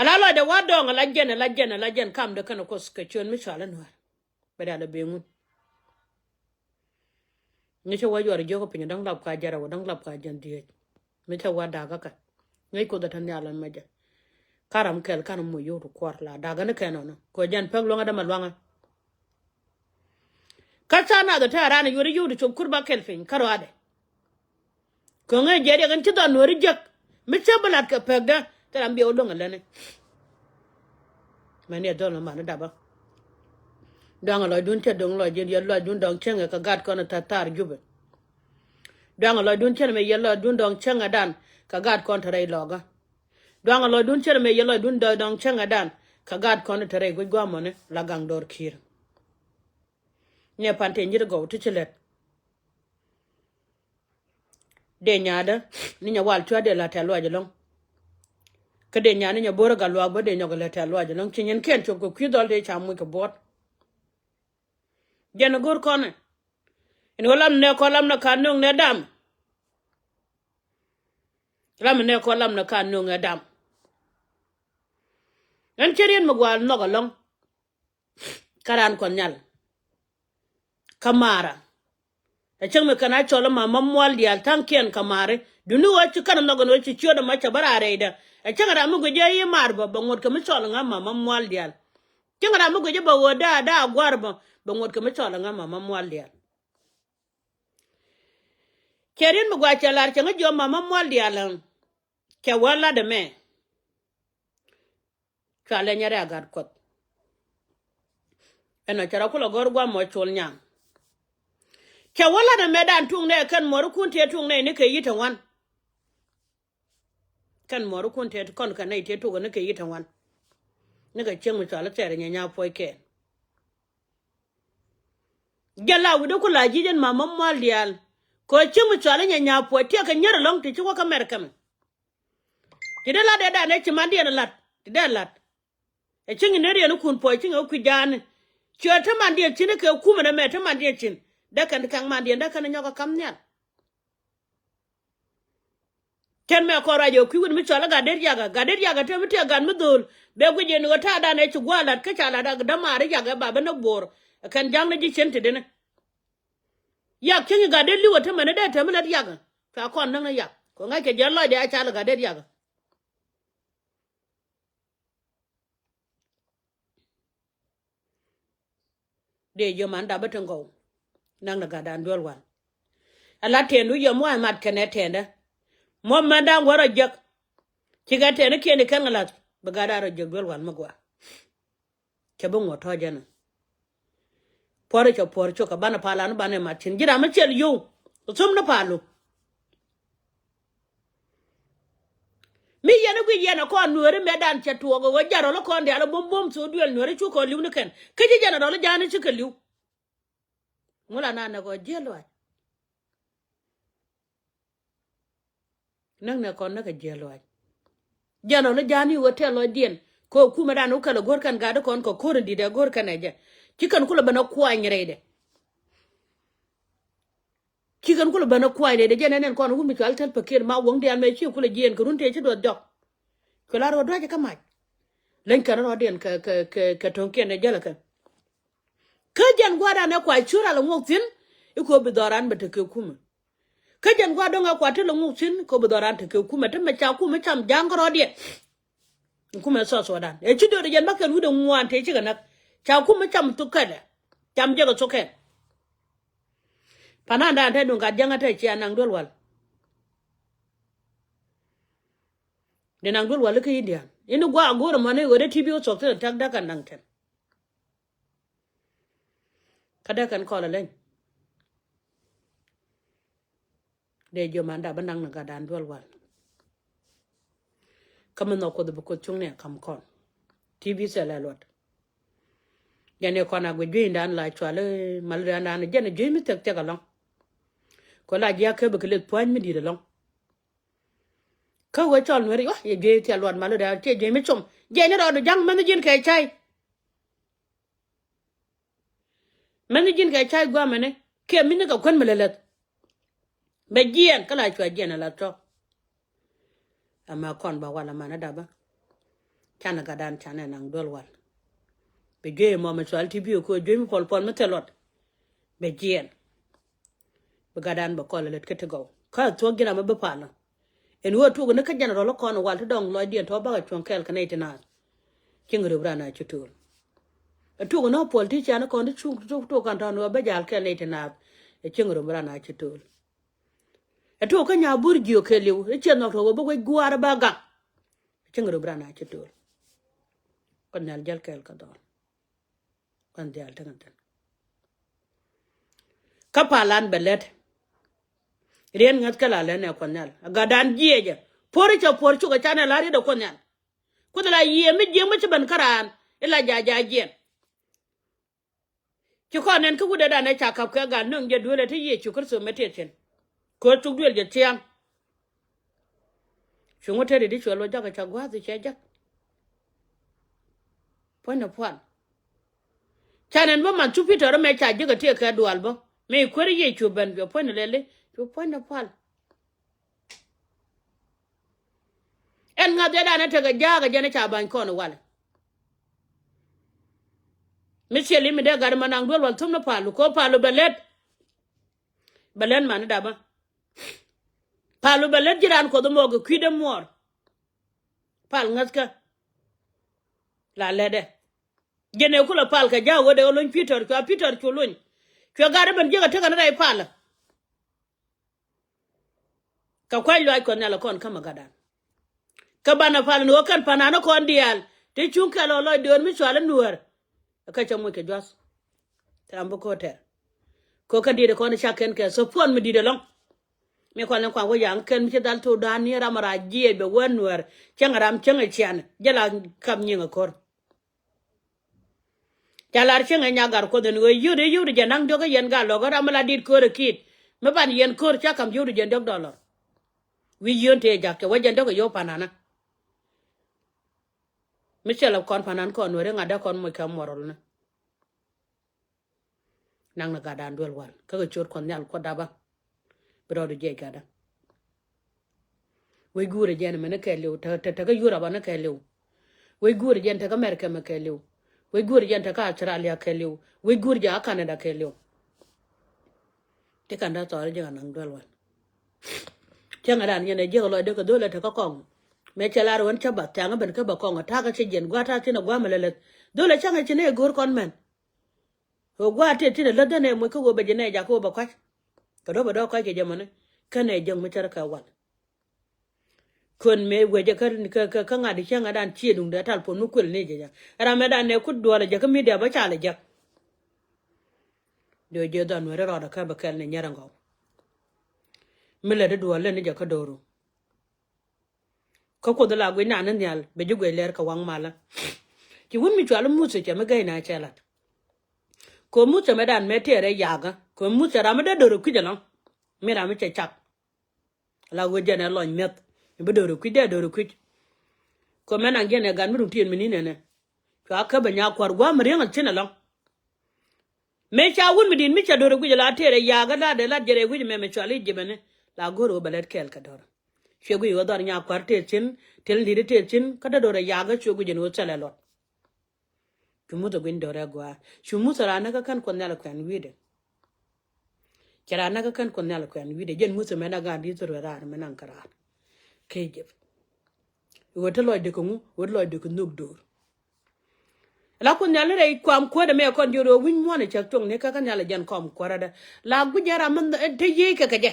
ala lo de wa dong la jen kam de kan ko ska chon mi chala no bada la bengun ni che wa yor jogo pinya dang lap ka jara wa dang lap ka jan die mi che wa daga ka ngai ko da tan ya lan meja karam kel kan mo yoru kwar la daga ne keno no ko jan peg lo ngada malwanga kacha na da ta rana yuri yuri chop kurba kel fin karo ade ko ngai jere kan ti don wori jak mi che balat ka peg da ta ambi o longa lene mane do no man da ba dang lo dun te dong lo jen ye lo dun dong chenga ka gat ko na tatar jube dang lo dun chen me ye lo dun dong chenga dan ka gat kon tare loga dang lo dun chen me ye lo dun dong chenga dan ka gat kon tare go gwa mone la gang dor kir ne pante njir go to chilet de nyaada ni nya wal chwa de la ta lo long ka de nya ni nya bor ga lo ba de nya go la ta lo long chin ken chop ko kidol de chamu ko bot jana gor kone in walam ne ko lam na kanung ne dam lam ne ko lam na kanung ne dam en cherien magwal no galong karan kon nyal kamara e changme kana chola ma mamwal dial tankien kamare dunu wa ci kanam no gono ci choda ma cha barare da e changara mu goje yi marba bangot kam chola ngam ma mamwal dial changara mu goje ba woda da gwarba bangot kam chola ngam ma mamwal dial kerin mu gwa chalar changa jo ma mamwal dial ke wala de me chale nyare agar kot eno chara kula gorgwa mo chol nyang ke wala de medan tung ne kan moru kun te tung ne ke yita wan kan moru kun te kon kan ne te to ne ke yita wan ne ga cheng mu chala tere nya poi ke gela wudo kula jijen ma mamwal dial ko cheng mu chala nya poi te ka nyar long ti ko ka mer kam ti de la de da ne chi mandi na lat ti de lat e cheng ne re no kun poi cheng ku jan cho ta mandi chin ke ku me na me ta mandi chin da kan mandi da kan nyoka kam nyal ken me ko rajo ku won mi chala ga der yaga te mi te gan mi dul be ku je no ta da ne chi gwalat ka chala da mari yaga baba na bor kan jang ne ji chen te de ne yak chen ga der liwa te mane da te mi lat yaga ka kon nan na yak ko ngai ke jallo de a chala ga der yaga de yo man da batango nang na ga dan dol wan ala tendu yo mo amat kene tenda mo manda ngoro jak tiga tene kene kan la bagada ro jak dol wan magwa ke bongo to jana por cho ka bana pala no bana matin jira ma chel yo sum na palo mi yana gwi yana ko nuore medan che tuogo go jaro lo ko ndalo bom so duel nuore chu ko liu ne ken ke jana do jana chu ke liu mula na go jelo nang na kon na ka jelo jano na jani hotel lo dien ko kuma da no kala gor kan ga da kon ko korin di da gor kan je kikan kula bana kuwa nyirede kikan kula bana kuwa ne de jene nen kon humi kal tel pakir ma wong dian me chi kula jien ko runte chi do dok kula ro do je kamaj len kan ro dien ka tonken ne jala kan ka jan gwada na kwa chura lo ngoktin iko bidoran bete ke kuma ka jan gwada nga kwa te lo ngoktin ko bidoran te ke kuma te ma cha kuma cham jangro dien kuma so dan e chi do de jan bakal wudo ngwan te chi kana cha kuma cham tukale cham je ko soke pananda te dunga janga te chi anang dol wal de nang dol wal ke india inu gwa agora mane wore tv o sokte tak da kan nang ten kada kan ko la len de jo manda banang na ga dan dol wal kamno ko de ko chung ne kam kon tv se la lot jane ko na go jindan la chwale malranda na jane jimi tek tek along ko la ja ke be le point mi di de long ka wo chol nweri wa ye je ti alwan malada te je mi chum je ne ro jang man jin kai chai man jin kai chai gwa mane ke mi ne ka kon melelet be jien kala chwa jien la to ama kon ba wala mana daba chana gadan chana nang dol wal be ge mo me swal tv ko je mi pol me telot be jien be gadan ba ko let kete go ka to gira me be pana en wo tu ne ka jana ro ko no wal to dong lo dien to ba chon kel kana itina kingre brana chutul tu no pol ti chana ko ndi chu to kan ta no be jal kel itina e kingre brana chutul tu ka nya burgio keliu e chen no to bo ko gwar ba ga kingre brana chutul kon nal jal kel ka don kon dial tan tan kapalan belet rien ngat kala le ne kon nal gadan jieje pori cha por chu ka chana la ri do kon nal ko la yie mi je mo ban karan ila jaja jen ci ko nen ku da na cha kap ka ga nung je dole ti ye chu kurso mete chen ko chu dole je tiang chu ngote di chu lo ja ka cha gwa zi che ja pon pon chanen bo man chu pito me cha je ka te ka dual bo me ko ri ye chu ban be pon lele chu pon pon en nga de da na te ga ja ga je na cha ban ko no wal Michelle mi de gar manang dol wal tum na palu ko palu belet man da ba palu belet jiran ko do mogo kwide mor pal ngaska la lede gene kula pal ka jawo de olon Peter ko lon ko gar ban jega te kan rai pal ka kwai lo ko nala kon kama gadan ka bana pal no kan panana ko ndial te chunka lo lo don mi swala nuwer ka chamu ke jos tambo ko ter ko ka dire ko na chaken ke so pon mi dire long me ko nan kwa wo yang ken mi dal to dan ni ramara jie be wonwer changaram changa chian jala kam nyinga kor jalar changa nyagar ko den we yuri janang doga yen ga lo ga ramala dit ko rekit me ban yen kor cha kam yuri jen dog dollar wi yonte jakke wajen doga yo panana Michelle kon panan kon wore ngada kon mo kam morol na nang na gadan dol wal ka chor kon nyal ko daba bro de je gada we gure jen mena kelew ta ga yura bana kelew we gure jen ta ga America ma kelew we gure jen ta ga Australia kelew we gure ja Canada kelew te kan da tor je nang dol wal changa dan yene je lo de ko dole ta ka kong me chalar won chaba tanga ben ka ba kong ta ga che jen gwa ta tina gwa melelet dole changa chine gor kon men o gwa te tina la dane mo ko be jene ja ko ba kwa ka do ba do ka je jamane kane jeng me char ka wal kon me weje ka ngadi changa dan chi dung da tal pon mu kul ne je ja ra me dan ne ku dole je ka mi da ba chala je do je dan wore ro da ka ba kal ne nyara ngaw mele de dole ne je ka doro ko da la gwe na nan yal be je gwe ler ka wang mala ki won mi twala mu se je me gai na chala ko mu se me dan me tere yaga ko mu se ra me da doro ku je no me ra me che chak la wo je na lo nyet be doro ku de doro ku ko men an gene gan mu tin mini ne ka ka ba nya kwar gwa mari ngal tina lo me cha wun mi din mi cha doro ku je la tere yaga la de la jere ku me me chali je bene la goro balet kel ka doro shegu yo dar nya kwar te chin tel dire te chin ka da doro yaga shegu je no chala lo tumu to gwin doro gwa shumu sara na ka kan kon nala kan wide kira na ka kan kon nala kan wide jen muso me na ga di to ra me nan kara ke je wote lo de ko mu wote lo de ko nuk dor la kon nala re kwam ko da me kon joro win mo ne chak tong ne ka kan nala jan kom ko ra da la gu jara man te ye ka je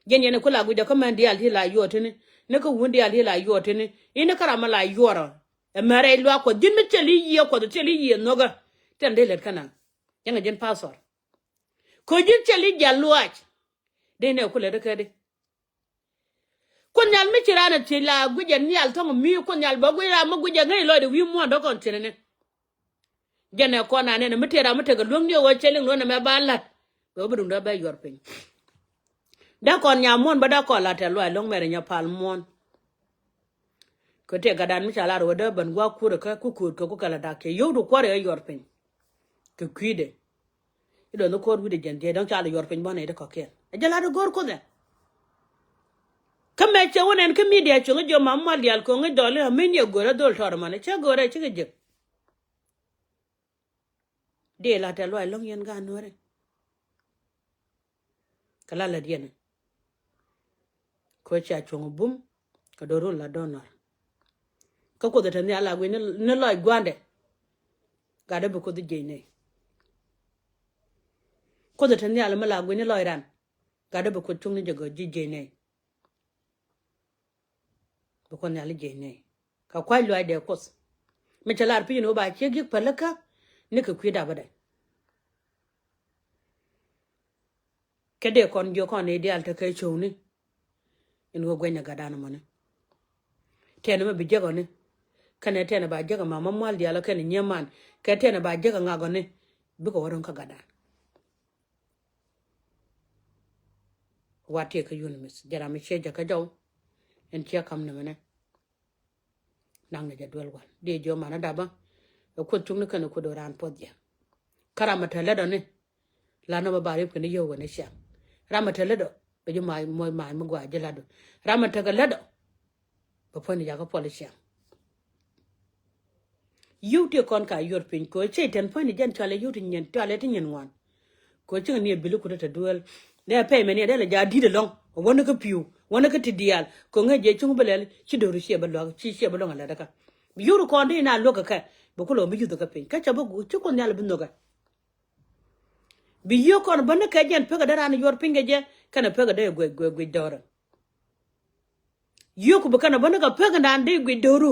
jen yene ko la gu ja ko man di al ti la yote ne ko wundi al ti la yote ne ina kara ma la yoro e mare lo ko din mi cheli ye ko de cheli ye noga ten de let kana yana jen pasor ko din cheli jalwach de ne ko le de kede ko nyal mi chirana ti la gu ja ni al to mi ko nyal ba gu ra ma gu ja ngai lo de wi mo do kon tirene jene ko na ne mi tera mi tega long de wo cheli no na me ba lat do bu dum da ba yor pin da kon nya mon ba da ko la te lo long mere nya pal mon ko te gadan mi chala ro da ban gwa ku ka ku kala da ke yo do kware yor pin ke kwide ido no ko wi de jen de don chala yor pin ba ne de ko ke e jala do gor ko de kame che wonen ke media chunga jo mamma dial ko ngi dole amenya gora dol tor mane cha gora chi ge de la ta lo long yen ga nore kala la dien ko cha chunga bum ka doro la donor ka ko da ne ala gwe ne lo gwande ga da bu ko de jene ko da ne ala mala gwe ne lo iran ga da bu ko chung ne jego jene bu ko ne ala jene ka kwai lo de kos me chalar pi no ba che gi palaka ne ka kwida bada kede kon jo kon ne dial ta kai choni in go gwenya ga dana mane tene me bijego ne kane tene ba jega mama mal dial ka ne nyeman ka tene ba jega ngago ne bi ko waron ka gadan wate ka yun mis jara mi sheja ka jaw en tia kam ne mane nang ne jadwal wan de jo mana daba ko tung ne kan ko do ran podya karamata ledo ne la no ba bare ko ne yo wona sha ramata ledo be jo mai moy mai mo gwa jelado ramata ga ledo ba poni ja ko policia yuti kon ka yor pin ko che ten poni jan chale yuti nyen tale tin nyen wan ko chinga ne bilu ko ta duel ne pay me ne de la ja di de long wona ko piu wona ko tidial ko ngaje chung belel chi do ru she ba lo chi she ba lo ngala daka yuru ko ndi na lo ka bu ko lo mi yudo ka pin ka cha bu chi ko nyal bu no ga bi yo kon ban ka jan pega dara na yor pinga je kana pega de gwe dora yo ko kana ban ka pega na de gwe doru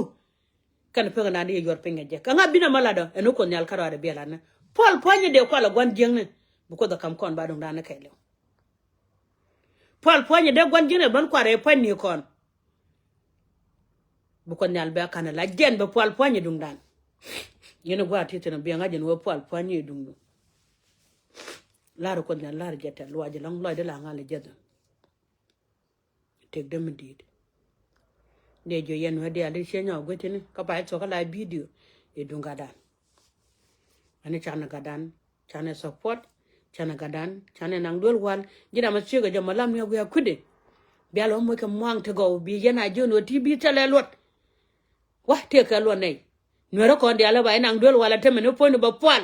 kana pega na de yor pinga je ka ngabina malado eno ko nyal karo de bela na pol poanye de ko la gwan jeng ne bu ko da kam kon ba dum dana kai le pol poanye de gwan jeng ne ban kware panni kon bu ko nyal ba kana la jen ba pol poanye dum dan yeno gwa tete na bi ngaje no pol poanye dum lar ko na lar jeta luaje long loy de la ngale jeda tek dem dit de jo yen wadi ali shenya gotini ka ba to kala video e dunga dan ani chana gadan chana support chana gadan chana nang dol wal jina ma chiga jama lam ne ya kude bi alo mo ka mwang to go bi yana jono tv tele lot wa te ka lo nei nwero ko ndi ala ba nang dol wala temene poni ba pwal